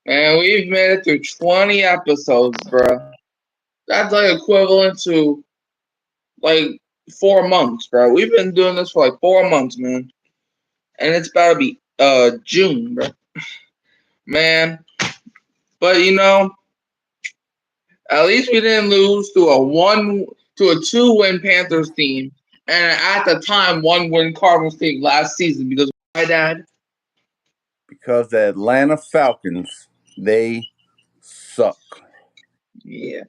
And we've made it through 20 episodes, bro. That's like equivalent to like 4 months, bro. We've been doing this for like 4 months, man. And it's about to be June, bro. Man. But at least we didn't lose to a 2-win Panthers team. And at the time 1-win Cardinals team last season because my dad. Because the Atlanta Falcons, they suck. Yeah.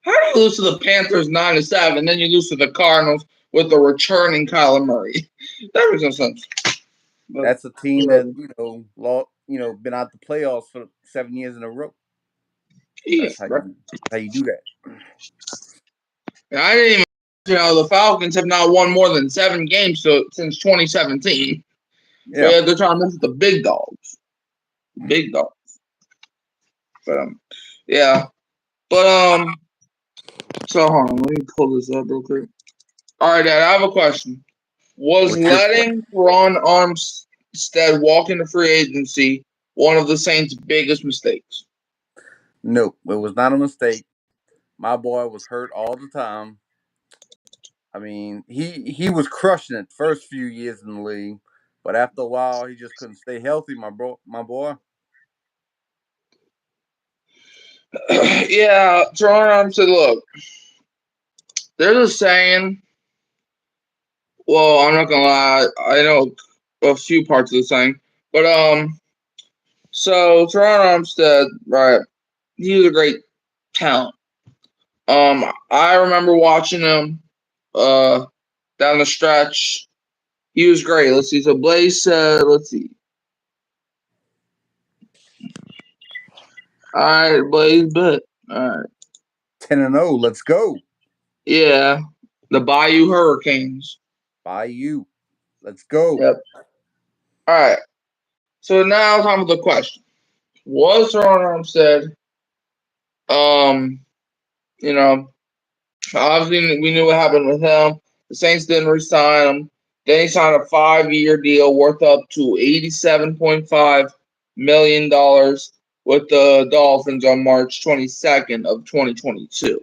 How do you lose to the Panthers 9-7, then you lose to the Cardinals with the returning Kyler Murray? That makes no sense. But, that's a team that been out the playoffs for 7 years in a row. That's how you do that. And I didn't even. The Falcons have not won more than 7 games since 2017. Yeah, So they're trying to mess with the big dogs. Big dogs. But yeah. But so hold on, let me pull this up real quick. All right, Dad, I have a question. Was what's your letting Ron Armstead walk into free agency one of the Saints' biggest mistakes? No, it was not a mistake. My boy was hurt all the time. I mean, he was crushing it first few years in the league, but after a while, he just couldn't stay healthy. My boy. Yeah, Ron Armstead. Look, there's a saying. Well, I'm not gonna lie. I know a few parts of the saying, but so Teron Armstead, right? He was a great talent. I remember watching him down the stretch. He was great. Let's see. So Blaze said, let's see. All right, Blaze, bet. All right. 10-0. Let's go. Yeah, the Bayou Hurricanes. Bayou. Let's go. Yep. All right. So now time for the question. Was Teron Armstead, um, you know, obviously we knew what happened with him. The Saints didn't re-sign him. Then he signed a 5-year deal worth up to $87.5 million with the Dolphins on March 22nd of 2022.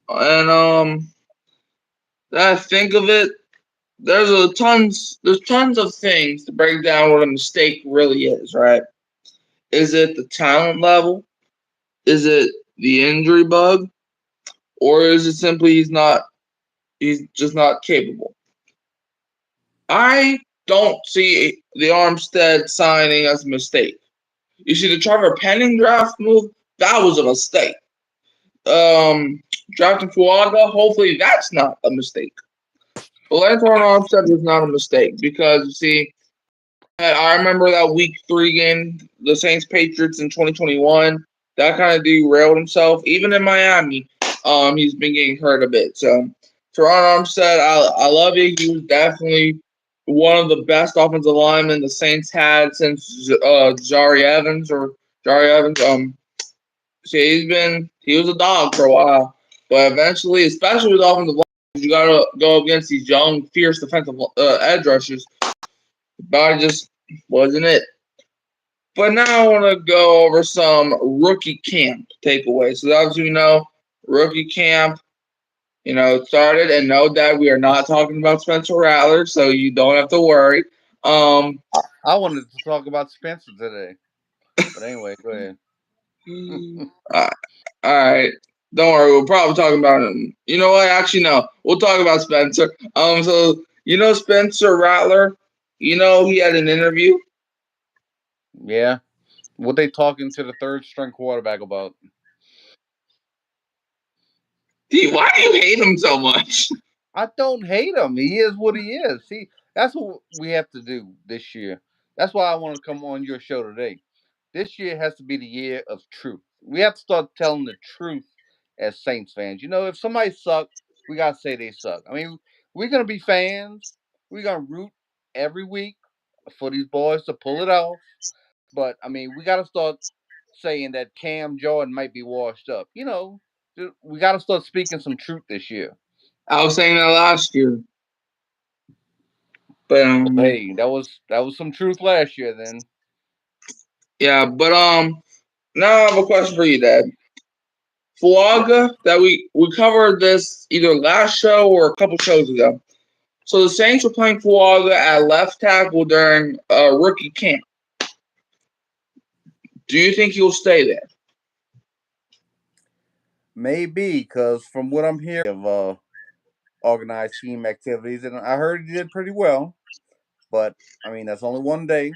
And I think of it, there's tons of things to break down what a mistake really is, right? Is it the talent level? Is it the injury bug? Or is it simply he's just not capable? I don't see the Armstead signing as a mistake. You see the Trevor Penning draft move? That was a mistake. Drafting Fuaga, hopefully that's not a mistake. But Lanthorn Armstead was not a mistake because, you see, I remember that week 3 game, the Saints Patriots in 2021. That kind of derailed himself. Even in Miami, he's been getting hurt a bit. So, Teron Armstead, I love you. He was definitely one of the best offensive linemen the Saints had since Jari Evans. So he was a dog for a while, but eventually, especially with offensive line, you gotta go against these young, fierce defensive edge rushers. The body just wasn't it. But now I want to go over some rookie camp takeaways. So as you know, rookie camp, started, and know that we are not talking about Spencer Rattler, so you don't have to worry. I wanted to talk about Spencer today, but anyway, go ahead. All right. Don't worry, we'll probably talk about him. You know what? Actually, no. We'll talk about Spencer. So Spencer Rattler. He had an interview. Yeah. What they talking to the third string quarterback about? Why do you hate him so much? I don't hate him. He is what he is. See, that's what we have to do this year. That's why I want to come on your show today. This year has to be the year of truth. We have to start telling the truth as Saints fans. If somebody sucks, we gotta say they suck. I mean, we're gonna be fans. We're gonna root every week for these boys to pull it off. But I mean, we gotta start saying that Cam Jordan might be washed up. We gotta start speaking some truth this year. I was saying that last year, but Hey, that was some truth last year. Then yeah, but Now I have a question for you, Dad. Fuaga, that we covered this either last show or a couple shows ago. So the Saints were playing Fuaga at left tackle during rookie camp. Do you think he'll stay there? Maybe, because from what I'm hearing of organized team activities, and I heard he did pretty well. But I mean, that's only one day,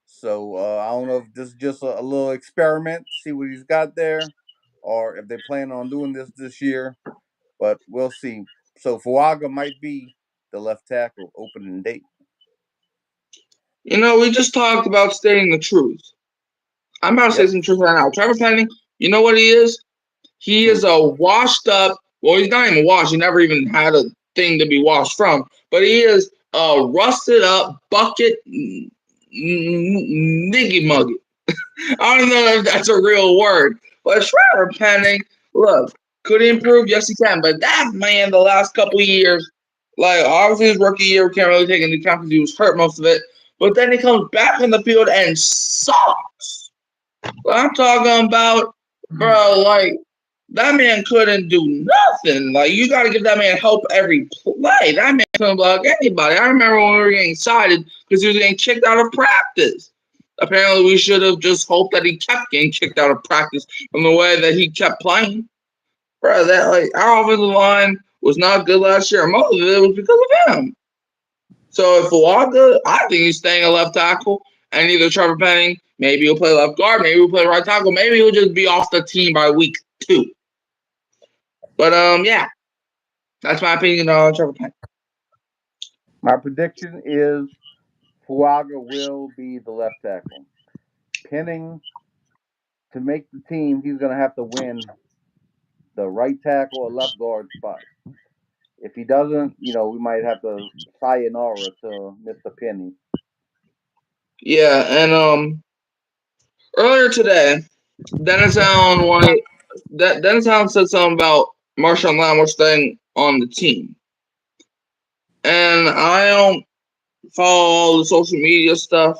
so I don't know if this is just a little experiment, see what he's got there, or if they plan on doing this year. But we'll see. So Fuaga might be the left tackle opening date. You know, we just talked about stating the truth. I'm about to say Yep. some truth right now. Trevor Penning, you know what he is? He Hmm. is a washed up. Well, he's not even washed. He never even had a thing to be washed from. But he is a rusted up bucket niggy muggy. I don't know if that's a real word. But Trevor Penning, look, could he improve? Yes, he can. But that man, the last couple of years, like obviously his rookie year, we can't really take into account because he was hurt most of it. But then he comes back on the field and sucks. What I'm talking about, bro, like that man couldn't do nothing. Like you got to give that man help every play. That man couldn't block anybody. I remember when we were getting excited because he was getting kicked out of practice. Apparently, we should have just hoped that he kept getting kicked out of practice from the way that he kept playing. Bro, that like our offensive line was not good last year. Most of it was because of him. So if Fuaga, I think he's staying a left tackle, and either Trevor Penning, maybe he'll play left guard, maybe he'll play right tackle, maybe he'll just be off the team by week 2. But yeah, that's my opinion on Trevor Penning. My prediction is Fuaga will be the left tackle. Penning, to make the team, he's going to have to win the right tackle or left guard spot. If he doesn't, we might have to sayonara to Mr. Penny. Yeah, and earlier today, Dennis Allen wanted Dennis Allen said something about Marshawn Lattimore staying on the team, and I don't follow all the social media stuff.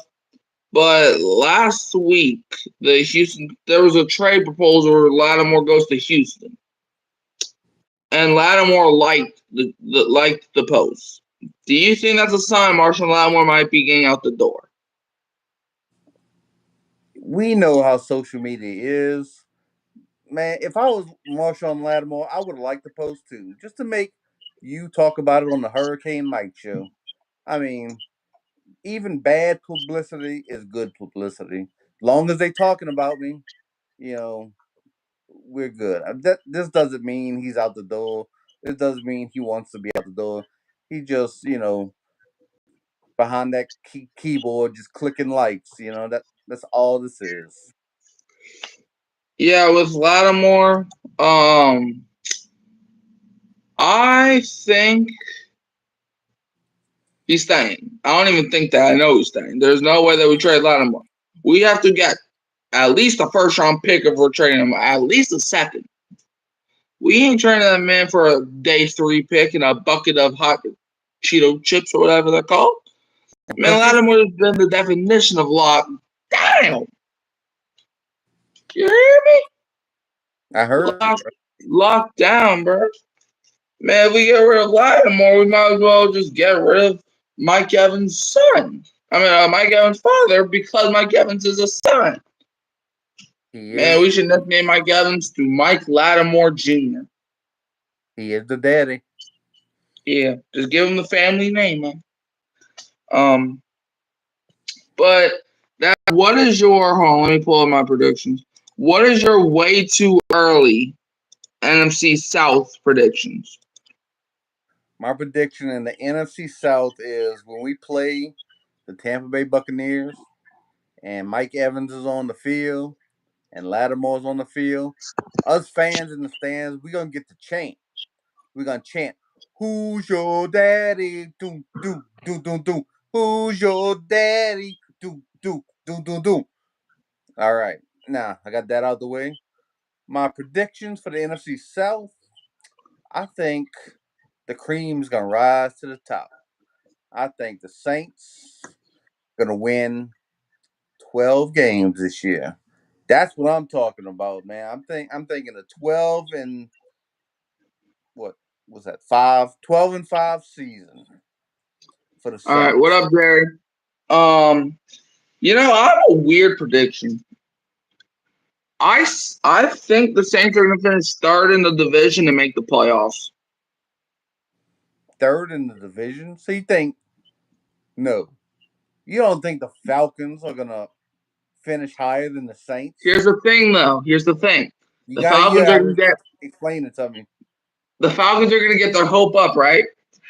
But last week, there was a trade proposal where Lattimore goes to Houston, and Lattimore liked the post. Do you think that's a sign Marshawn Lattimore might be getting out the door? We know how social media is. Man, if I was Marshawn Lattimore, I would have liked the post too, just to make you talk about it on the Hurricane Mike show. I mean, even bad publicity is good publicity. Long as they talking about me, you know, we're good. This doesn't mean he's out the door. This doesn't mean he wants to be out the door. He just, behind that keyboard, just clicking likes. That's all this is. Yeah, with Lattimore, I think he's staying. I don't even think that I know he's staying. There's no way that we trade Lattimore. We have to get at least a first round pick if we're trading him, at least a second. We ain't trading that man for a day 3 pick and a bucket of hot Cheeto chips or whatever they're called. Man, Cookies? Lattimore has been the definition of lock down. You hear me? I heard you. Locked down, bro. Man, if we get rid of Lattimore, we might as well just get rid of Mike Evans' son. I mean, Mike Evans' father, because Mike Evans is a son. He Man, is. we should nickname Mike Evans to Mike Lattimore Jr. He is the daddy. Yeah, just give him the family name, man. Um, but what is your hold on, let me pull up my predictions. What is your way too early NFC South predictions? My prediction in the NFC South is when we play the Tampa Bay Buccaneers and Mike Evans is on the field and Lattimore's on the field, us fans in the stands, we're going to get to chant. We're going to chant, "Who's your daddy? Do, do, do, do, do. Who's your daddy? Do, do, do, do, do." All right. Now, I got that out of the way. My predictions for the NFC South, I think the cream's going to rise to the top. I think the Saints going to win 12 games this year. That's what I'm talking about, man. I'm thinking a 12 and what was that? 12-5 season for the All right, what Saints. up, Jerry? I have a weird prediction. I think the Saints are going to finish third in the division and make the playoffs. Third in the division. So you think no. You don't think the Falcons are gonna finish higher than the Saints? Here's the thing, though. Here's the thing. You The got Falcons are going to get explain it to me. the Falcons are going to get their hope up, right?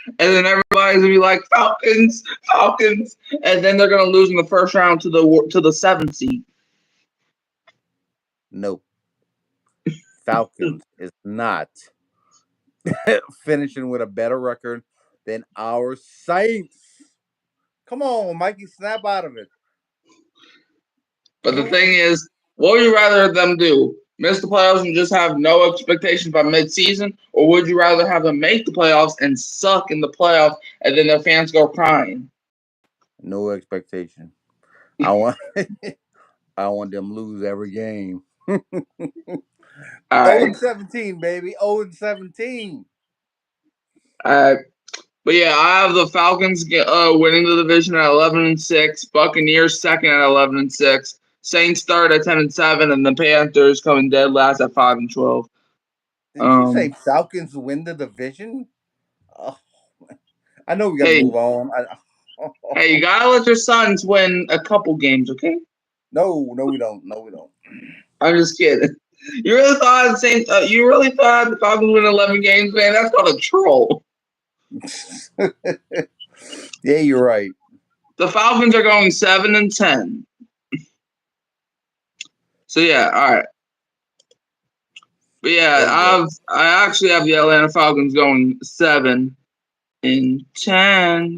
And then everybody's gonna be like Falcons, Falcons, and then they're gonna lose in the first round to the 7th seed. No. Falcons is not finishing with a better record than our Saints. Come on, Mikey, snap out of it. But the thing is, what would you rather them do? Miss the playoffs and just have no expectations by mid-season, or would you rather have them make the playoffs and suck in the playoffs, and then their fans go crying? No expectation. I want I want them lose every game. All right, 0-17, baby. 0-17. all right. But yeah, I have the Falcons winning the division at 11-6, Buccaneers second at 11-6, Saints third at 10-7, and the Panthers coming dead last at 5-12. Didn't you say Falcons win the division? Oh, I know we got to Hey, move on. hey, you gotta let your sons win a couple games, okay? No, we don't. No, we don't. I'm just kidding. You really thought the same? You really thought the Falcons win 11 games, man? That's called a troll. Yeah, you're right. The Falcons are going 7-10. So yeah, all right. But yeah, I actually have the Atlanta Falcons going 7-10.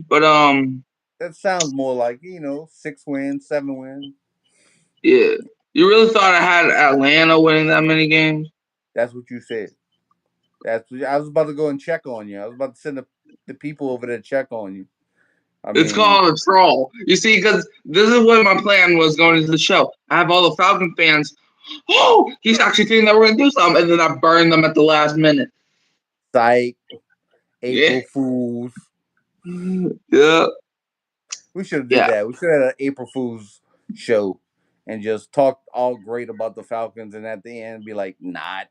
But that sounds more like 6 wins, 7 wins. yeah. You really thought I had Atlanta winning that many games? That's what you said. I was about to go and check on you. I was about to send the people over there to check on you. It's called a troll. You see, because this is what my plan was going into the show. I have all the Falcon fans. Oh, he's actually thinking that we're going to do something. And then I burn them at the last minute. Psych. April Fools. Yeah. We should have did that. We should have had an April Fool's show and just talk all great about the Falcons and at the end be like, not.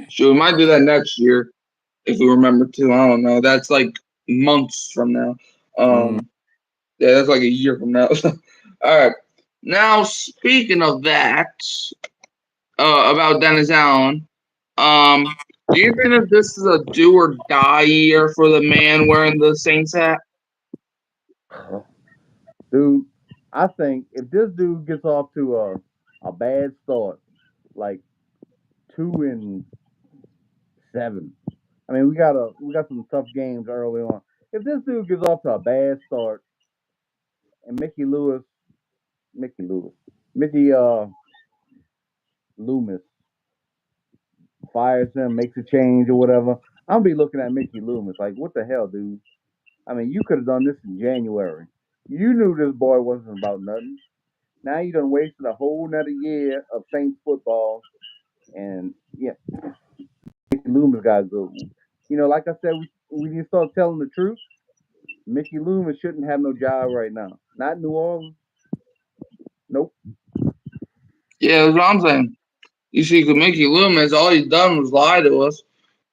Sure, we might do that next year if we remember to. I don't know. That's like months from now. Yeah, that's like a year from now. All right. Now, speaking of that, about Dennis Allen, do you think that this is a do or die year for the man wearing the Saints hat? Dude, I think if this dude gets off to a bad start, like 2-7. I mean, we got some tough games early on. If this dude gets off to a bad start, and Mickey Loomis fires him, makes a change or whatever, I'll be looking at Mickey Loomis like, what the hell, dude? I mean, you could have done this in January. You knew this boy wasn't about nothing. Now you done wasted a whole nother year of Saints football, and yeah, Mickey Loomis got to go. Like I said, we need to start telling the truth. Mickey Loomis shouldn't have no job right now. Not New Orleans. Nope. Yeah, that's what I'm saying. You see, because Mickey Loomis, all he's done was lie to us.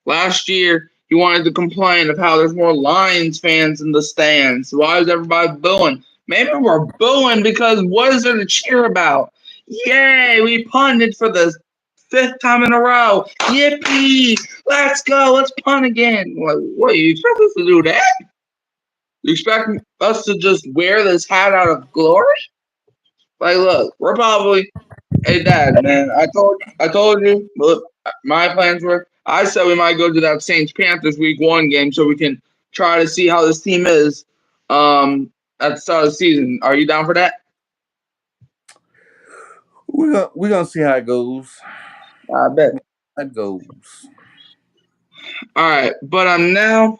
Last year, he wanted to complain of how there's more Lions fans in the stands. Why is everybody booing? Maybe we're booing because what is there to cheer about? Yay, we punted for the 5th time in a row. Yippee! Let's go. Let's punt again. Like, what, you expect us to do that? You expect us to just wear this hat out of glory? Like, look, we're probably. Hey, Dad, man, I told you. Look, my plans were. I said we might go to that Saints Panthers Week 1 game so we can try to see how this team is. At the start of the season. Are you down for that? We're gonna see how it goes. I bet. How it goes. All right, but now.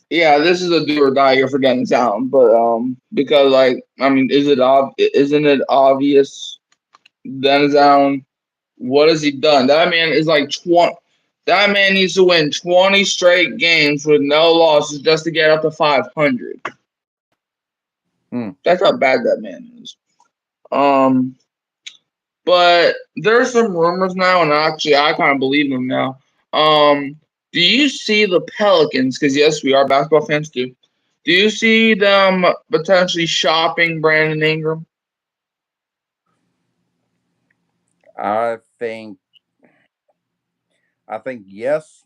Yeah, this is a do or die year for Dennis Allen, but because isn't it obvious Dennis Allen. What has he done? That man is like 20. That man needs to win 20 straight games with no losses just to get up to 500. That's how bad that man is. But there's some rumors now, and actually I kind of believe them now. Do you see the Pelicans? Because yes, we are basketball fans too. Do you see them potentially shopping Brandon Ingram? I think yes.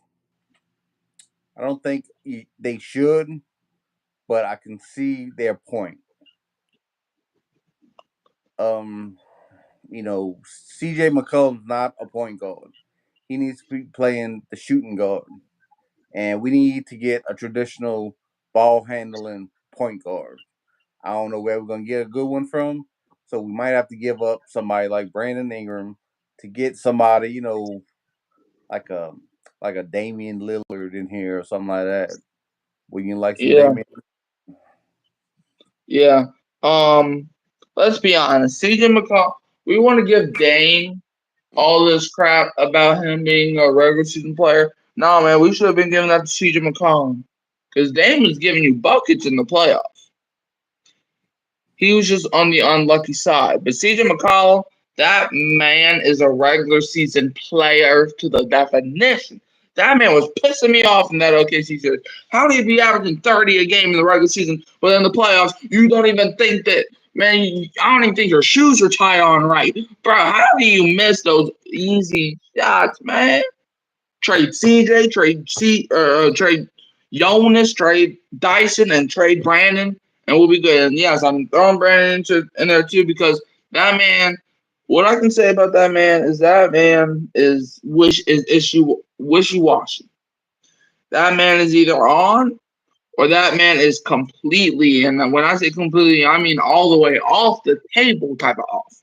I don't think they should, but I can see their point. CJ McCollum's not a point guard. He needs to be playing the shooting guard. And we need to get a traditional ball handling point guard. I don't know where we're gonna get a good one from. So we might have to give up somebody like Brandon Ingram to get somebody, like a Damian Lillard in here or something like that. Would you like some Yeah, Damian? yeah. Let's be honest. CJ McCollum. We want to give Dame all this crap about him being a regular season player. No, man, we should have been giving that to CJ McCollum because Dame is giving you buckets in the playoffs. He was just on the unlucky side. But CJ McCollum, that man is a regular season player to the definition. That man was pissing me off in that OKC series. How do you be averaging 30 a game in the regular season, but in the playoffs, you don't even think that, man, I don't even think your shoes are tied on right. Bro, how do you miss those easy shots, man? Trade CJ, trade Jonas, trade Dyson, and trade Brandon, and we'll be good. And yes, I'm throwing Brandon in there too because that man. What I can say about that man is that man is wishy washy. That man is either on or that man is completely, and when I say completely, I mean all the way off the table type of off.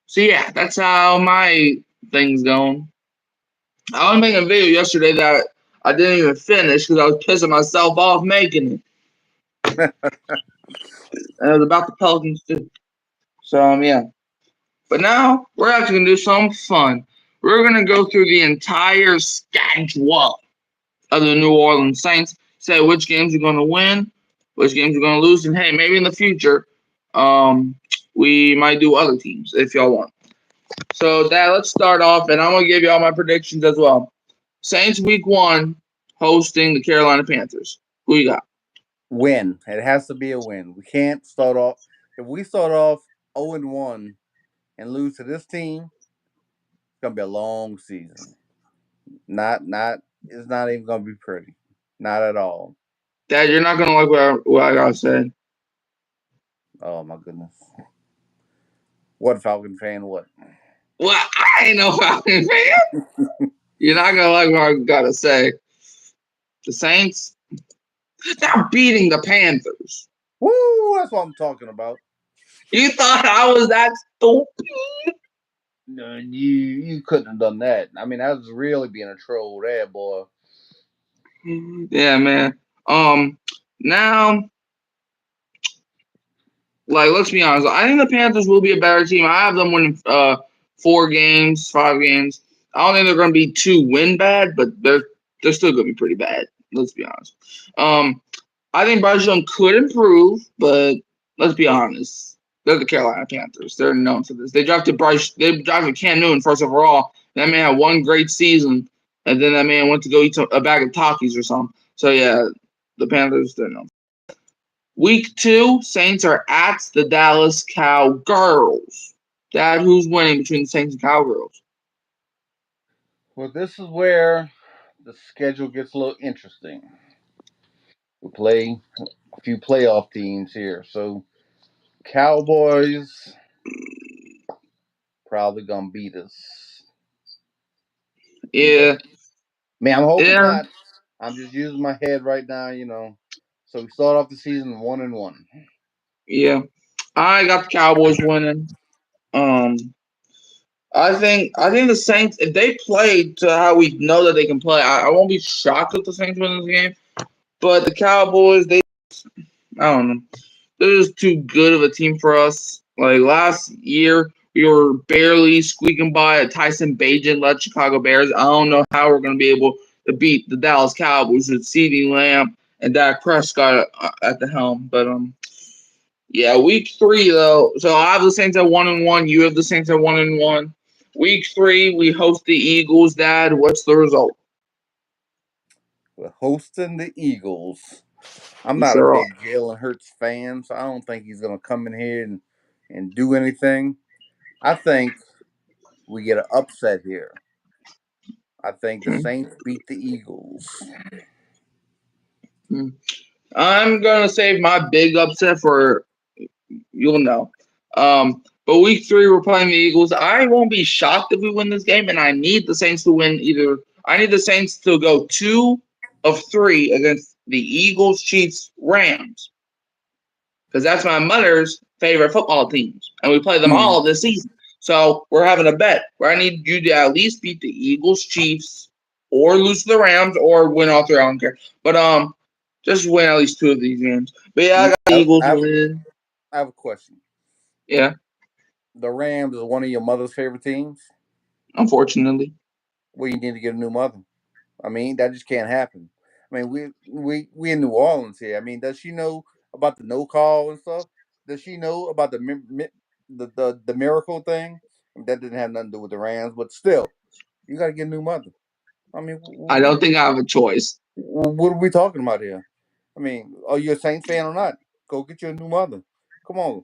So yeah, that's how my thing's going. I was making a video yesterday that I didn't even finish because I was pissing myself off making it. And it was about the Pelicans too. So yeah. But now we're actually gonna do something fun. We're gonna go through the entire schedule of the New Orleans Saints, say which games you're gonna win, which games you're gonna lose, and hey, maybe in the future, we might do other teams if y'all want. So Dad, let's start off, and I'm gonna give you all my predictions as well. Saints week 1 hosting the Carolina Panthers. Who you got? Win. It has to be a win. We can't start off. If we start off 0-1 and lose to this team, it's gonna be a long season. It's not even gonna be pretty. Not at all. Dad, you're not gonna like what I gotta say. Oh my goodness. What Falcon fan? What? Well, I ain't no Falcon fan. You're not gonna like what I gotta say. The Saints, they're beating the Panthers. Woo! That's what I'm talking about. You thought I was that stupid? No, you couldn't have done that. I mean, that was really being a troll there, boy. Yeah, man. Now, like, let's be honest. I think the Panthers will be a better team. I have them winning 4 games, 5 games. I don't think they're gonna be too win bad, but they're still gonna be pretty bad. Let's be honest. I think Bryce Young could improve, but let's be honest. They're the Carolina Panthers. They're known for this. They drafted Cam Newton first overall. That man had one great season, and then that man went to go eat a bag of Takis or something. So yeah, the Panthers, they're known. Week 2, Saints are at the Dallas Cowgirls. Dad, who's winning between the Saints and Cowgirls? Well, this is where the schedule gets a little interesting. We play a few playoff teams here, so Cowboys probably gonna beat us. Yeah. Man, I'm hoping Yeah. not. I'm just using my head right now. So we start off the season 1-1. Yeah. I got the Cowboys winning. I think the Saints, if they play to how we know that they can play, I won't be shocked if the Saints win this game. But the Cowboys, I don't know. They're just too good of a team for us. Like last year, we were barely squeaking by a Tyson Bagent-led Chicago Bears. I don't know how we're going to be able to beat the Dallas Cowboys with CeeDee Lamb and Dak Prescott at the helm. But yeah, week 3 though. So I have the Saints at 1-1. You have the Saints at 1-1. Week 3, we host the Eagles. Dad, what's the result? We're hosting the Eagles. I'm We not a sure are. big Jalen Hurts fan, so I don't think he's going to come in here and do anything. I think we get an upset here. I think the Saints beat the Eagles. I'm gonna save my big upset for you'll know. But week 3 we're playing the Eagles. I won't be shocked if we win this game, and I need the Saints to win either. I need the Saints to go 2 of 3 against the Eagles, Chiefs, Rams, because that's my mother's favorite football teams, and we play them all this season. So we're having a bet where I need you to at least beat the Eagles, Chiefs, or lose to the Rams, or win all 3. I don't care, but just win at least 2 of these games. But yeah, I got the Eagles winning. I have a question. Yeah, The Rams is one of your mother's favorite teams. unfortunately. Well, you need to get a new mother. I mean, that just can't happen. I mean, we in New Orleans here. I mean, does she know about the no call and stuff? Does she know about the miracle thing? That didn't have nothing to do with the Rams, but still, you got to get a new mother. I mean, I don't think I have a choice. what are we talking about here? I mean, are you a Saints fan or not? Go get you a new mother. Come on,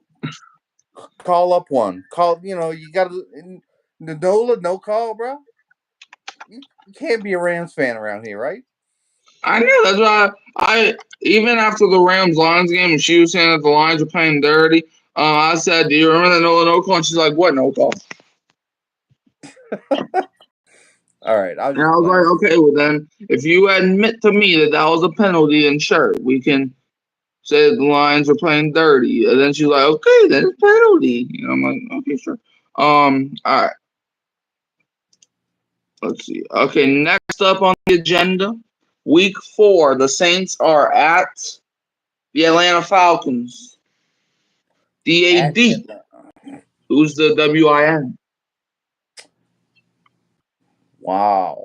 call up one. Call, you got to Nola, no call, bro. You can't be a Rams fan around here, right? I know that's why I even after the Rams Lions game, and she was saying that the Lions were playing dirty. I said, "Do you remember the no call?" And she's like, "What no call?" All right, I was And I just was playing. like, "Okay, well then, if you admit to me that that was a penalty, then sure, we can say that the Lions were playing dirty." And then she's like, "Okay, then it's penalty." I'm like, "Okay, sure." All right. Let's see. Okay, next up on the agenda, week 4, the Saints are at the Atlanta Falcons. At DAD. Who's the WIN? Wow,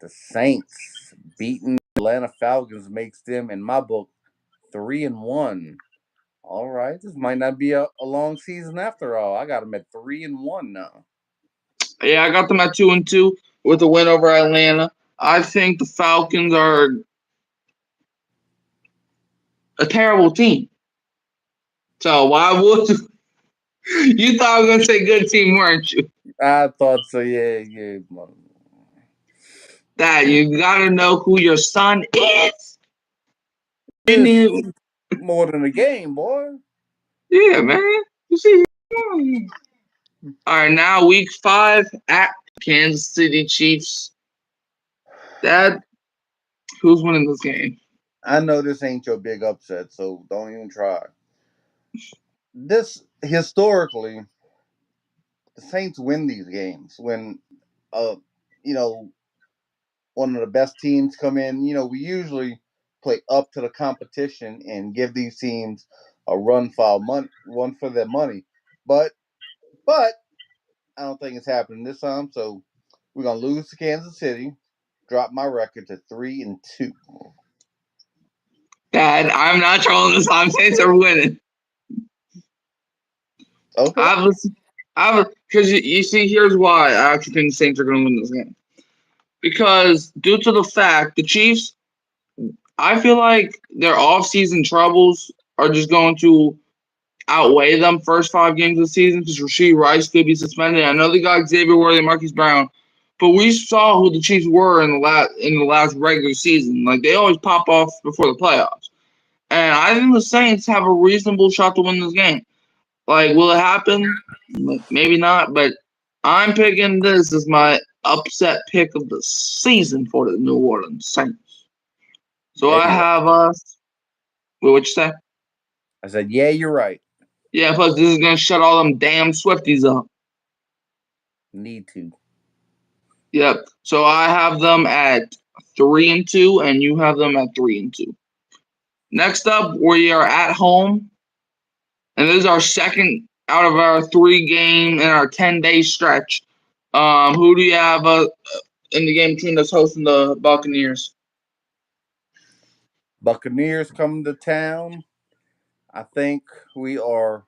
the Saints beating the Atlanta Falcons makes them, in my book, 3-1. All right, this might not be a long season after all. I got them at 3-1 now. Yeah, I got them at 2-2 with a win over Atlanta. I think the Falcons are a terrible team. So why would you thought I was gonna say good team, weren't you? I thought so. Yeah. That you gotta know who your son is. You It's need, more than a game, boy. yeah, man. You see, all right, now week 5 at Kansas City Chiefs. Dad, who's winning this game? I know this ain't your big upset, so don't even try. This historically, the Saints win these games when, uh, you know, one of the best teams come in. We usually play up to the competition and give these teams a run for their money. But I don't think it's happening this time. So we're gonna lose to Kansas City, drop my record to 3-2. Dad, I'm not trolling this. I'm Saints are winning. Okay. Because you see, here's why I actually think the Saints are going to win this game. Because due to the fact the Chiefs, I feel like their off-season troubles are just going to outweigh them first 5 games of the season because Rashee Rice could be suspended. I know they got Xavier Worthy and Marquise Brown, but we saw who the Chiefs were in the last regular season. Like they always pop off before the playoffs, and I think the Saints have a reasonable shot to win this game. Like, will it happen? Maybe not, but I'm picking this as my upset pick of the season for the New Orleans Saints. So Yeah, I you're right. have what you say? I said, yeah, you're right. Yeah, plus this is gonna shut all them damn Swifties up. Need to. Yep. So I have them at 3-2, and you have them at 3-2. Next up, we are at home and this is our second out of our 3-game in our 10-day stretch. Who do you have in the game between us hosting the Buccaneers? Buccaneers coming to town. I think we are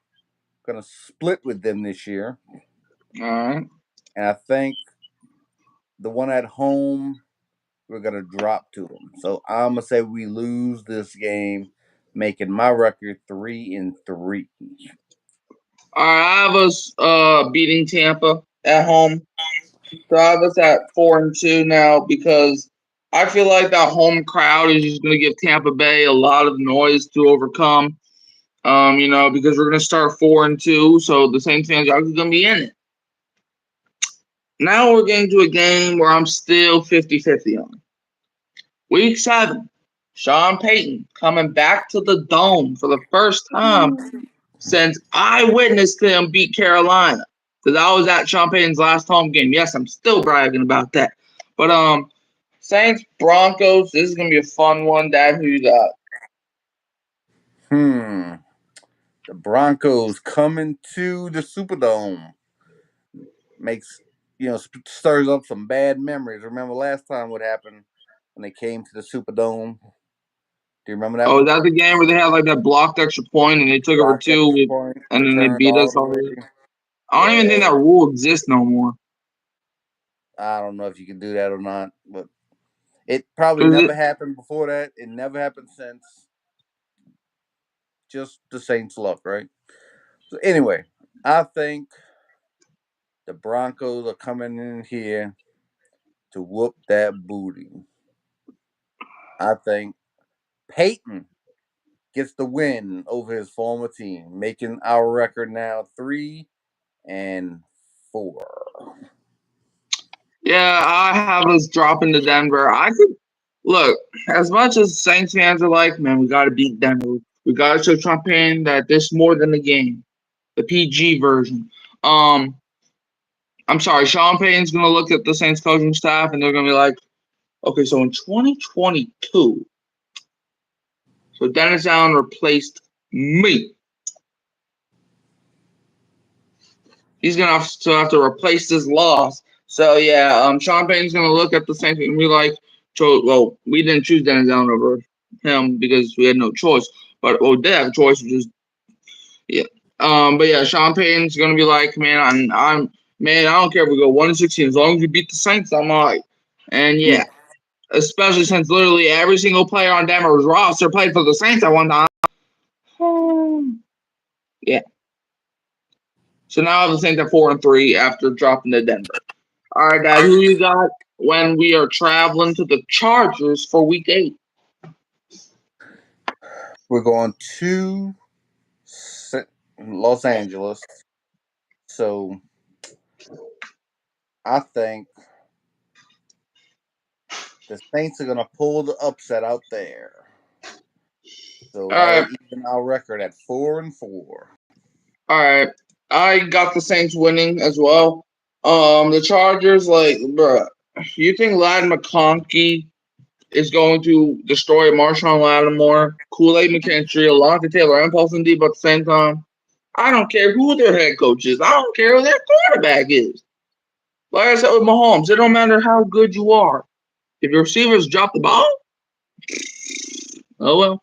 going to split with them this year. All right. And I think the one at home, we're going to drop to them. So I'm going to say we lose this game, making my record 3-3. All right, I have us beating Tampa at home. So I have us at 4-2 now because I feel like that home crowd is just going to give Tampa Bay a lot of noise to overcome. Because we're going to start 4-2, so the Saints fans are going to be in it. Now we're getting to a game where I'm still 50-50 on. Week 7, Sean Payton coming back to the Dome for the first time since I witnessed him beat Carolina. Because I was at Sean Payton's last home game. Yes, I'm still bragging about that. But Saints Broncos, this is gonna be a fun one. Dad, who you got? The Broncos coming to the Superdome makes stirs up some bad memories. Remember last time what happened when they came to the Superdome? Do you remember that? Oh, one? is that the game where they had like that blocked extra point and they took over Blocked 2 extra point, and then they returned beat all us the all? way. I don't even think Yeah. that rule exists no more. I don't know if you can do that or not, but it probably Is never it? happened before that. It never happened since. Just the Saints' luck, right? So anyway, I think the Broncos are coming in here to whoop that booty. I think Peyton gets the win over his former team, making our record now 3-4. Yeah, I have us dropping to Denver. I could look as much as Saints fans are like, man, we got to beat Denver. We got to show Trump Payne that this more than the game, the PG version. I'm sorry, Sean Payton's gonna look at the Saints coaching staff and they're gonna be like, okay, so in 2022, so Dennis Allen replaced me. He's gonna have to replace this loss. So yeah, Sean Payton's gonna look at the Saints and be like, well, we didn't choose Dennis Allen over him because we had no choice. But we did have a choice, which is yeah. But yeah, Sean Payton's gonna be like, man, I'm man, I don't care if we go 1-16 as long as we beat the Saints, I'm alright. And yeah, especially since literally every single player on Denver's roster played for the Saints at one time. Yeah. So now the Saints are 4-3 after dropping to Denver. All right, Dad, who you got when we are traveling to the Chargers for Week 8? We're going to Los Angeles. So I think the Saints are going to pull the upset out there. So All that'll right, even our record at 4-4. all right. I got the Saints winning as well. The Chargers, like, bruh, you think Ladd McConkey is going to destroy Marshawn Lattimore, Kool-Aid McKinstry, Alontae Taylor, and Paulson Deeb at the same time? I don't care who their head coach is. I don't care who their quarterback is. Like I said with Mahomes, it don't matter how good you are. If your receivers drop the ball, oh well.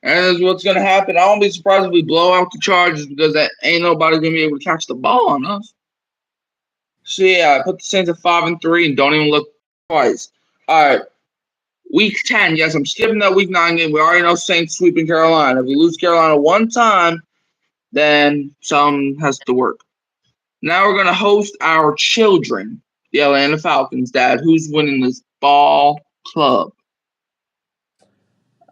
And that's what's going to happen. I won't be surprised if we blow out the Chargers because that ain't nobody going to be able to catch the ball on us. So yeah, I put the Saints at 5-3 and don't even look twice. All right. Week 10, yes, I'm skipping that Week 9 game. We already know Saints sweeping Carolina. If we lose Carolina one time, then something has to work. Now we're going to host our children, the Atlanta Falcons. Dad, who's winning this ball club?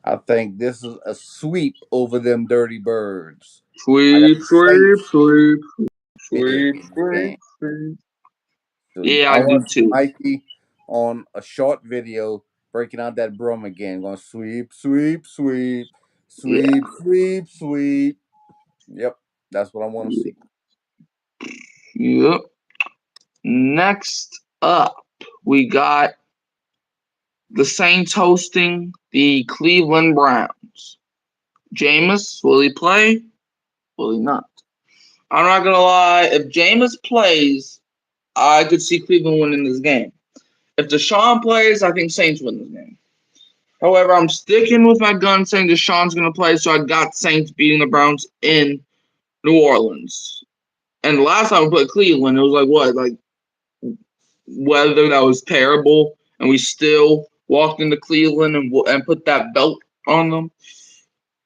I think this is a sweep over them dirty birds. Sweep, sweep, sweep, sweep, sweep, sweep. So Yeah, I I do want to see too. Mikey on a short video breaking out that broom again, going sweep, sweep, sweep, Yeah. sweep, sweep, sweep. Yep, that's what I want to see. Yep. Next up, we got the Saints hosting the Cleveland Browns. Jameis, will he play? Hopefully not. I'm not gonna lie. If Jameis plays, I could see Cleveland winning this game. If Deshaun plays, I think Saints win this game. However, I'm sticking with my gun saying Deshaun's gonna play, so I got Saints beating the Browns in New Orleans. And the last time we played Cleveland, it was like what, like weather that was terrible, and we still walked into Cleveland and put that belt on them.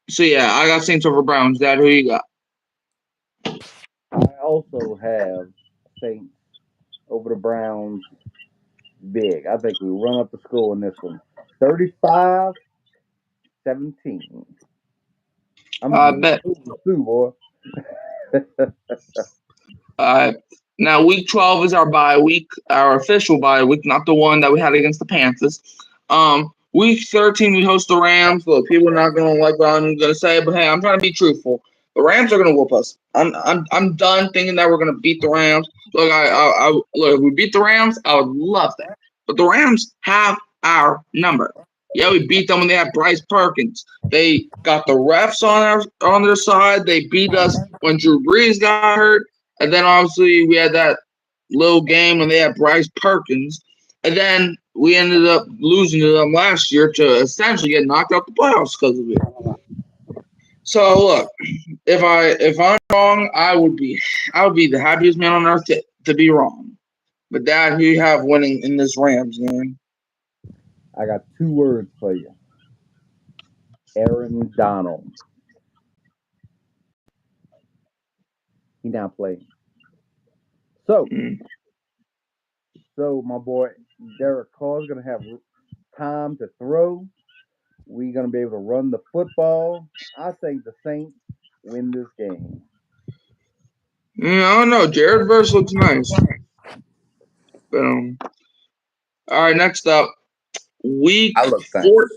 So yeah, I got Saints over Browns. Dad, who you got? I also have Saints over the Browns big. I think we run up the score in this one. 35-17. I'm I gonna bet. the Sue, boy. Uh, Now week 12 is our bye week, our official bye week, not the one that we had against the Panthers. Week 13 we host the Rams. Look, people are not gonna like what I'm gonna say, but hey, I'm trying to be truthful. The Rams are gonna whoop us. I'm done thinking that we're gonna beat the Rams. Look, I look, if we beat the Rams, I would love that. But the Rams have our number. Yeah, we beat them when they had Bryce Perkins. They got the refs on their side. They beat us when Drew Brees got hurt. And then obviously we had that little game when they had Bryce Perkins. And then we ended up losing to them last year to essentially get knocked out the playoffs because of it. So look, if I'm wrong, I would be the happiest man on earth to be wrong. But Dad, who you have winning in this Rams game? I got 2 words for you. Aaron Donald. He not playing. So, Mm. my boy Derek Carr's gonna have time to throw. We're gonna be able to run the football. I think the Saints win this game. I don't know. Jared Verse looks nice. Boom. All right, next up, week I look thanks. four.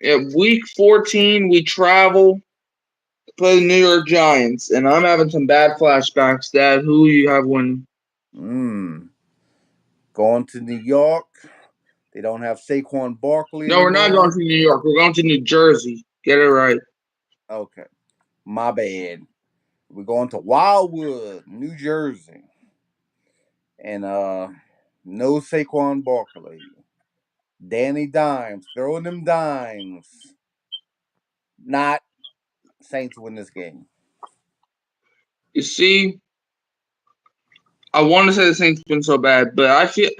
At week 14, we travel to play the New York Giants, and I'm having some bad flashbacks. Dad, who you have winning? Going to New York. They don't have Saquon Barkley No, we're not going anymore. to New York. We're going to New Jersey. Get it right. Okay, my bad. We're going to Wildwood, New Jersey, and no Saquon Barkley. Danny Dimes throwing them dimes. Not Saints win this game. You see, I want to say the Saints been so bad, but I feel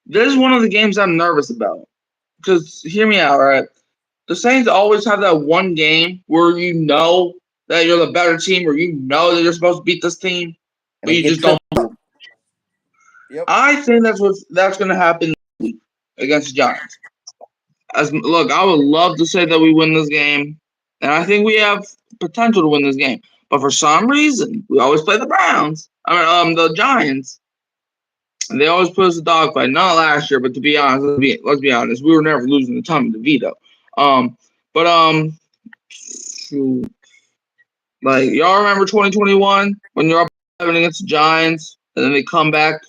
this is one of the games I'm nervous about. Because hear me out, right? The Saints always have that one game where you know that you're the better team, or you know that you're supposed to beat this team, And but they you get just don't. Yep. I think that's going to happen against the Giants. Look, I would love to say that we win this game, and I think we have potential to win this game. But for some reason, we always play the Browns. The Giants, and they always put us a dogfight. Not last year, but to be honest, let's be honest, we were never losing the Tommy DeVito. But shoot, like y'all remember 2021 when you're up 7 against the Giants, and then they come back,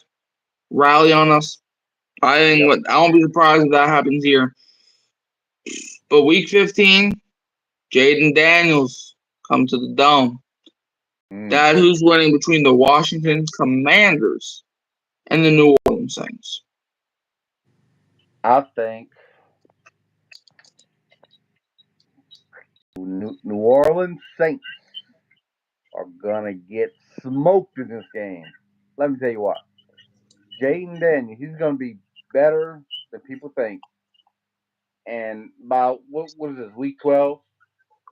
rally on us. I won't be surprised if that happens here. But week 15, Jaden Daniels come to the Dome. Dad, who's winning between the Washington Commanders and the New Orleans Saints? I think New Orleans Saints are gonna get smoked in this game. Let me tell you what. Jaden Daniels, he's gonna be better than people think. And by what is this, week 12?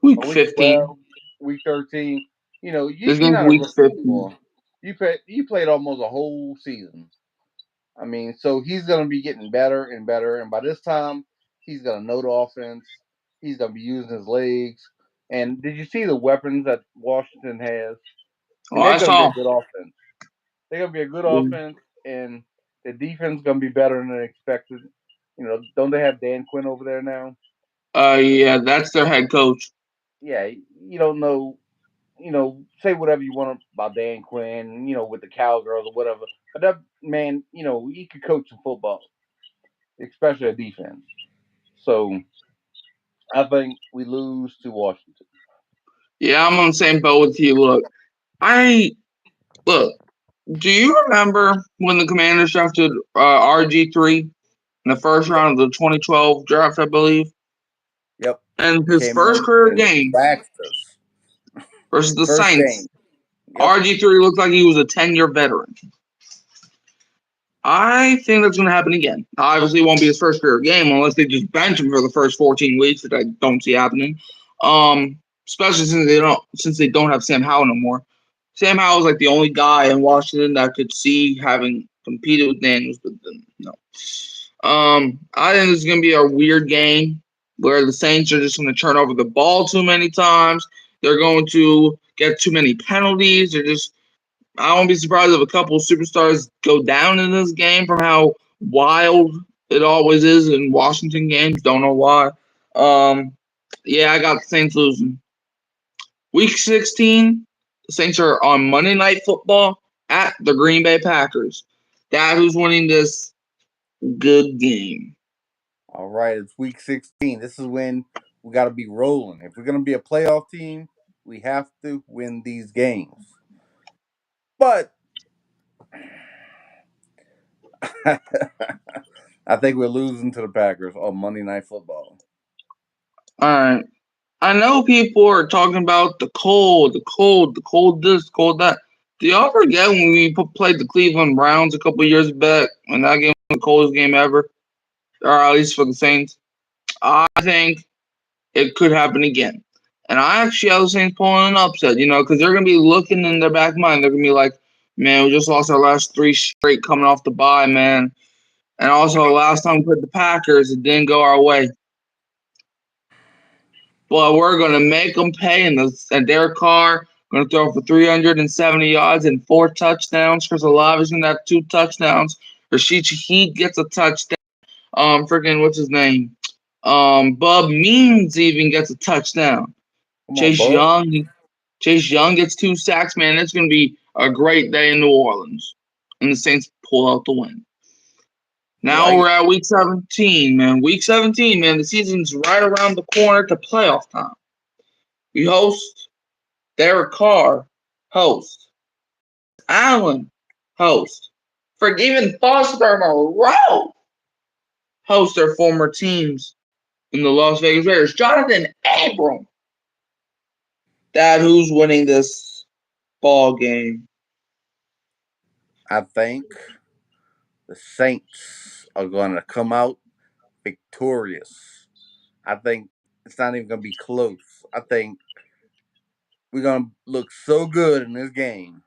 Week Or week 15. 12, week 13, This you're game's not a week rookie 15. anymore. You played almost a whole season. I mean, so he's going to be getting better and better. And by this time, he's going to know the offense. He's going to be using his legs. And did you see the weapons that Washington has? Oh, And they're I going to be a saw. good offense. They're going to be a good offense, and the defense is going to be better than expected. Don't they have Dan Quinn over there now? Yeah, that's their head coach. Yeah, you don't know. Say whatever you want about Dan Quinn, with the Cowgirls or whatever. But that man, he could coach some football, especially a defense. So I think we lose to Washington. Yeah, I'm on the same boat with you. Look. Do you remember when the Commanders drafted RG3 in the first round of the 2012 draft, I believe? Yep. And his Came first in career and game waxed us. versus the First game. Saints, Yep. RG3 looked like he was a 10-year veteran. I think that's going to happen again. Obviously, it won't be his first career game unless they just bench him for the first 14 weeks, which I don't see happening. Especially since they don't have Sam Howell no more. Sam Howell was like the only guy in Washington that could see having competed with Daniels, but then no. I think this is going to be a weird game where the Saints are just going to turn over the ball too many times. They're going to get too many penalties. I won't be surprised if a couple of superstars go down in this game from how wild it always is in Washington games. Don't know why. Yeah, I got the Saints losing. Week 16, the Saints are on Monday Night Football at the Green Bay Packers. Who's winning this good game. All right, it's week 16. This is when we got to be rolling. If we're going to be a playoff team, we have to win these games. But I think we're losing to the Packers on Monday Night Football. All right. I know people are talking about the cold this, cold that. Do y'all forget when we played the Cleveland Browns a couple years back and that game was the coldest game ever? Or at least for the Saints? I think it could happen again. And I actually have the Saints pulling an upset, because they're going to be looking in their back mind. They're going to be like, man, we just lost our last 3 straight coming off the bye, man. And also, last time we played the Packers, it didn't go our way. But we're going to make them pay. And Derek Carr going to throw for 370 yards and 4 touchdowns. Chris Olave is going to have 2 touchdowns. Rashid Shaheed gets a touchdown. What's his name? Bub Means even gets a touchdown. Chase Young gets 2 sacks, man. It's going to be a great day in New Orleans. And the Saints pull out the win. Now we're at week 17, man. Week 17, man. The season's right around the corner to playoff time. We host Derek Carr, host Allen, host even Foster in a row, host their former teams in the Las Vegas Raiders. Jonathan Abram. Who's winning this ball game? I think the Saints are going to come out victorious. I think it's not even going to be close. I think we're going to look so good in this game.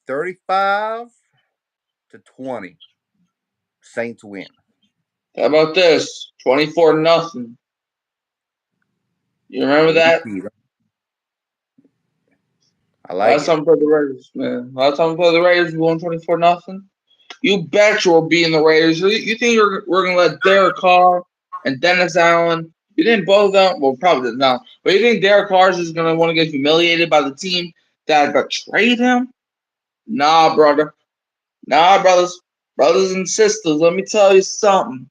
35-20. Saints win. How about this? 24-0. You remember that? I like Last time we played the Raiders, man. Last time we played the Raiders, we won 24-0. You bet you'll be in the Raiders. You think we're going to let Derek Carr and Dennis Allen, you think both of them, well, probably not, but you think Derek Carr is going to want to get humiliated by the team that betrayed him? Nah, brother. Nah, brothers. Brothers and sisters, let me tell you something.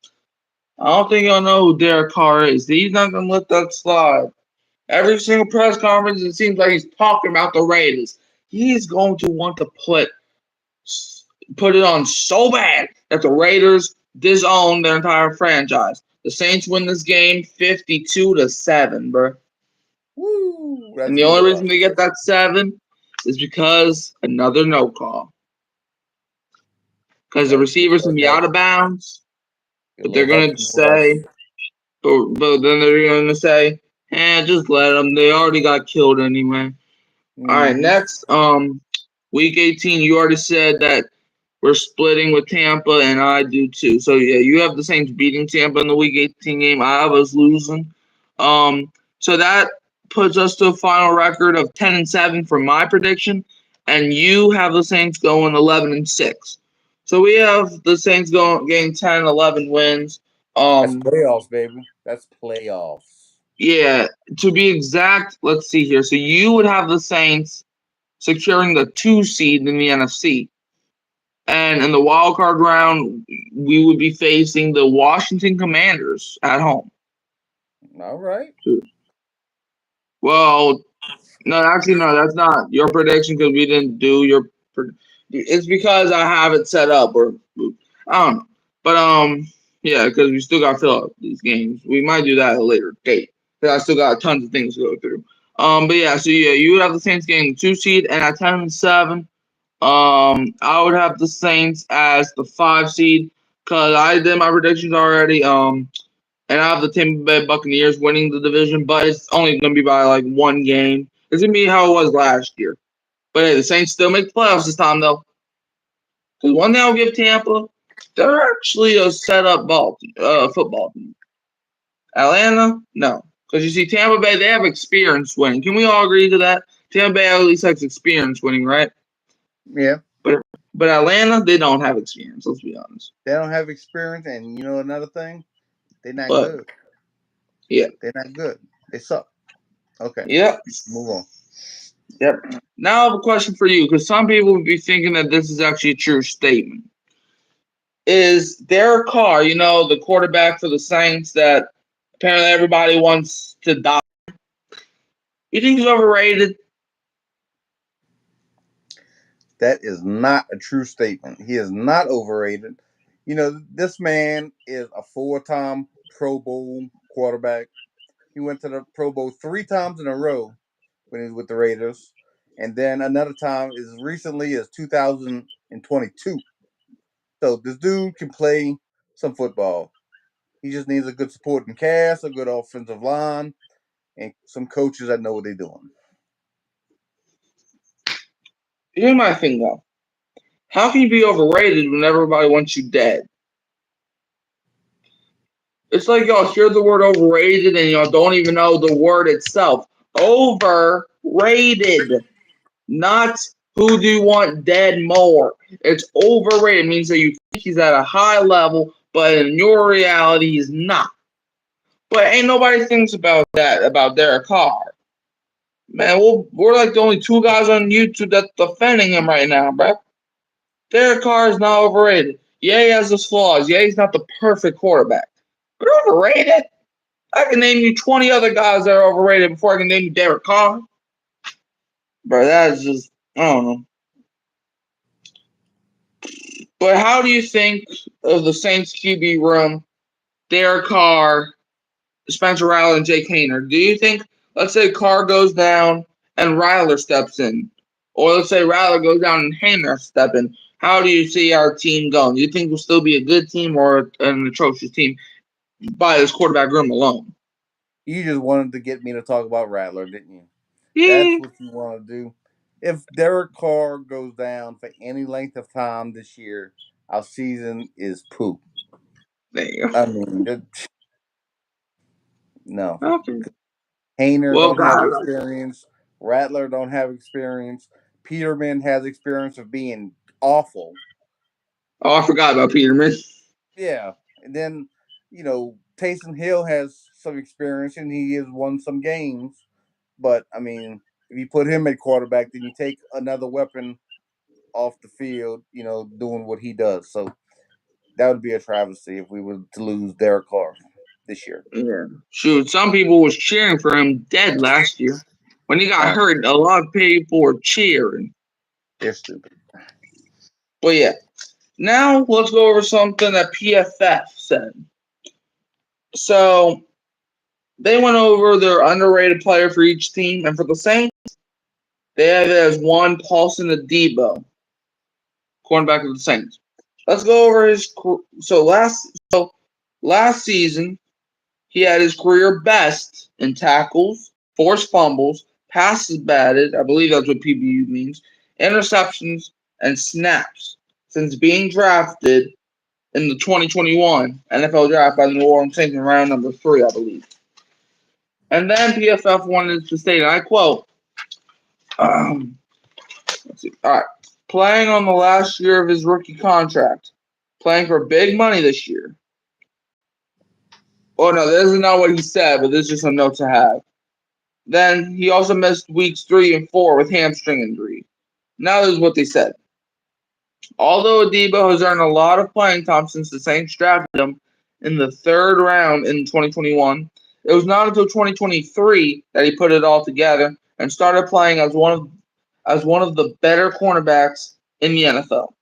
I don't think y'all know who Derek Carr is. He's not going to let that slide. Every single press conference, it seems like he's talking about the Raiders. He's going to want to put it on so bad that the Raiders disown their entire franchise. The Saints win this game 52-7, bro. Woo, and the only reason they get that 7 is because another no call. Because the receivers can be out of bounds, but they're going to say, but then they're going to say, just let them. They already got killed anyway. Mm-hmm. All right, next, week 18, you already said that we're splitting with Tampa, and I do too. So, yeah, you have the Saints beating Tampa in the week 18 game. I was losing. So that puts us to a final record of 10-7 for my prediction, and you have the Saints going 11-6. So we have the Saints getting 10-11 wins. That's playoffs, baby. That's playoffs. Yeah, to be exact, let's see here. So you would have the Saints securing the 2 seed in the NFC. And in the wild card round, we would be facing the Washington Commanders at home. All right. Well, no, actually, no, that's not your prediction because we didn't do your. It's because I have it set up, or I don't know. But yeah, because we still got to fill out these games. We might do that at a later date. Because I still got tons of things to go through. But yeah, so yeah, you would have the Saints getting the 2 seed, and at 10-7, I would have the Saints as the 5 seed because I did my predictions already. And I have the Tampa Bay Buccaneers winning the division, but it's only going to be by like one game. It's going to be how it was last year. But hey, the Saints still make the playoffs this time, though. Because one thing I'll give Tampa, they're actually a set-up football team. Atlanta, no. Because you see, Tampa Bay, they have experience winning. Can we all agree to that? Tampa Bay at least has experience winning, right? Yeah. But Atlanta, they don't have experience, let's be honest. They don't have experience, and you know another thing, they're not But, good. yeah. They're not good. They suck. Okay, Yep. move on. Yep. Now I have a question for you, because some people would be thinking that this is actually a true statement. Is Derek Carr, the quarterback for the Saints that apparently everybody wants to die? You think he's overrated? That is not a true statement. He is not overrated. You know, this man is a 4-time Pro Bowl quarterback. He went to the Pro Bowl 3 times in a row when he was with the Raiders. And then another time as recently as 2022. So this dude can play some football. He just needs a good supporting cast, a good offensive line, and some coaches that know what they're doing. Here's my thing, though. How can you be overrated when everybody wants you dead? It's like y'all hear the word overrated and y'all don't even know the word itself. Overrated. Not who do you want dead more. It's overrated. It means that you think he's at a high level, but in your reality, he's not. But ain't nobody thinks about that, about Derek Carr. Man, we're like the only 2 guys on YouTube that's defending him right now, bro. Derek Carr is not overrated. Yeah, he has his flaws. Yeah, he's not the perfect quarterback. But overrated? I can name you 20 other guys that are overrated before I can name you Derek Carr. Bro, that's just, I don't know. But how do you think of the Saints QB room, Derek Carr, Spencer Rattler, and Jake Haener? Do you think, let's say Carr goes down and Rattler steps in, or let's say Rattler goes down and Haener steps in? How do you see our team going? Do you think we'll still be a good team or an atrocious team by this quarterback room alone? You just wanted to get me to talk about Rattler, didn't you? That's Yeah. what you want to do. If Derek Carr goes down for any length of time this year, our season is poop. There you I mean, no. go. Okay. Hainer Well, don't have God. experience. Rattler don't have experience. Peterman has experience of being awful. Oh, I forgot about Peterman. Yeah, and then Taysom Hill has some experience and he has won some games. But I mean, if you put him at quarterback, then you take another weapon off the field, doing what he does. So that would be a travesty if we were to lose Derek Carr this year. Yeah. Shoot, some people was cheering for him dead last year. When he got Uh, hurt, a lot of people were cheering. they're stupid. But yeah. Now let's go over something that PFF said. So they went over their underrated player for each team, and for the Saints, they have it as one Paulson Adebo, cornerback of the Saints. Let's go over his. Last season, he had his career best in tackles, forced fumbles, passes batted, I believe that's what PBU means, interceptions, and snaps since being drafted in the 2021 NFL Draft by the New Orleans Saints in round number 3, I believe. And then PFF wanted to state, and I quote, let's see, all right, playing on the last year of his rookie contract, playing for big money this year. Oh, no, this is not what he said, but this is just a note to have. Then he also missed weeks 3 and 4 with hamstring injury. Now this is what they said. Although Adebo has earned a lot of playing time since the Saints drafted him in the 3rd round in 2021, It was not until 2023 that he put it all together and started playing as one of the better cornerbacks in the NFL.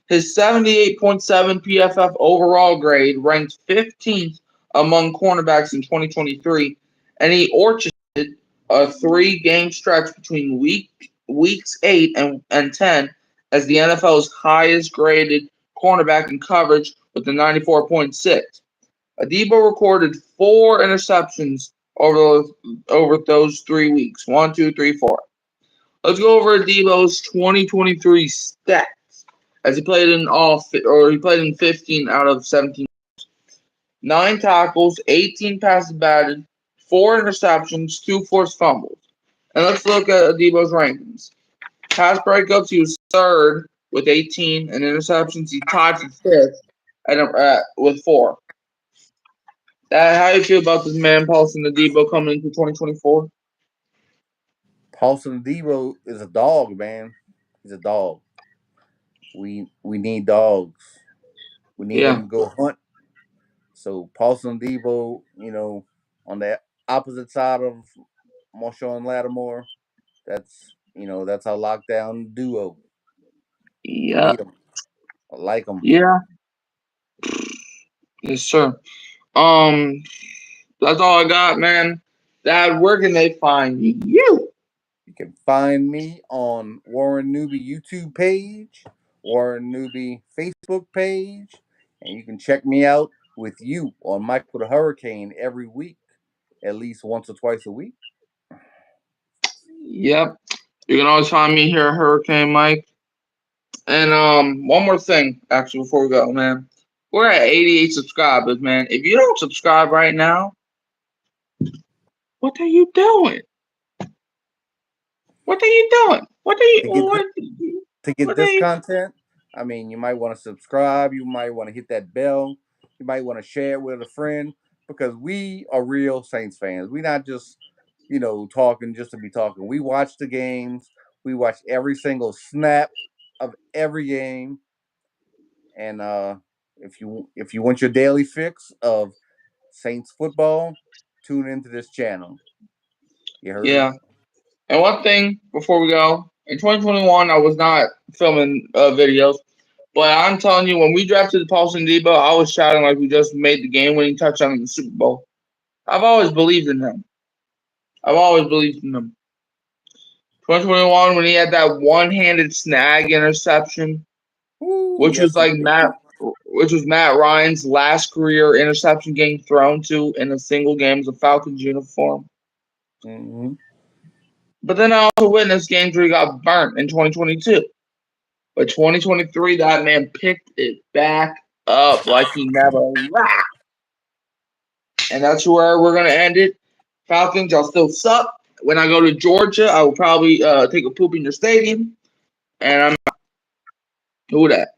His 78.7 PFF overall grade ranked 15th among cornerbacks in 2023, and he orchestrated a 3-game stretch between weeks 8 and 10 as the NFL's highest graded cornerback in coverage with a 94.6. Adebo recorded 4 interceptions over those 3 weeks. 1, 2, 3, 4. Let's go over Adebo's 2023 stats as he played in 15 out of 17. 9 tackles, 18 passes batted, 4 interceptions, 2 forced fumbles. And let's look at Adebo's rankings. Pass breakups, he was 3rd with 18, and interceptions, he tied for 5th with 4. How do you feel about this man, Paulson Adebo, coming into 2024? Paulson Adebo is a dog, man. He's a dog. We need dogs. We need them to go hunt. So Paulson Adebo, on the opposite side of Marshawn Lattimore, that's our lockdown duo. Yeah. Need them. I like them. Yeah. Yes, sir. That's all I got, man. Dad, where can they find you? You can find me on Warren Newby YouTube page, Warren Newby Facebook page, and you can check me out with you on Michael the Hurricane every week, at least once or twice a week. Yep. You can always find me here at Hurricane Mike. And one more thing, actually, before we go, man. We're at 88 subscribers, man. If you don't subscribe right now, what are you doing? What are you doing? To get this content, I mean, you might want to subscribe. You might want to hit that bell. You might want to share it with a friend because we are real Saints fans. We're not just, talking just to be talking. We watch the games. We watch every single snap of every game. And if you want your daily fix of Saints football, tune into this channel. You heard? Yeah. And one thing before we go, in 2021, I was not filming videos, but I'm telling you, when we drafted Paulson Adebo, I was shouting like we just made the game-winning touchdown in the Super Bowl. I've always believed in him. 2021, when he had that one-handed snag interception, which was Matt Ryan's last career interception game thrown to in a single game as a Falcons uniform. Mm-hmm. But then I also witnessed games where he got burnt in 2022. But 2023, that man picked it back up like he never left. And that's where we're going to end it. Falcons, y'all still suck. When I go to Georgia, I will probably take a poop in your stadium. And I'm out. Who that?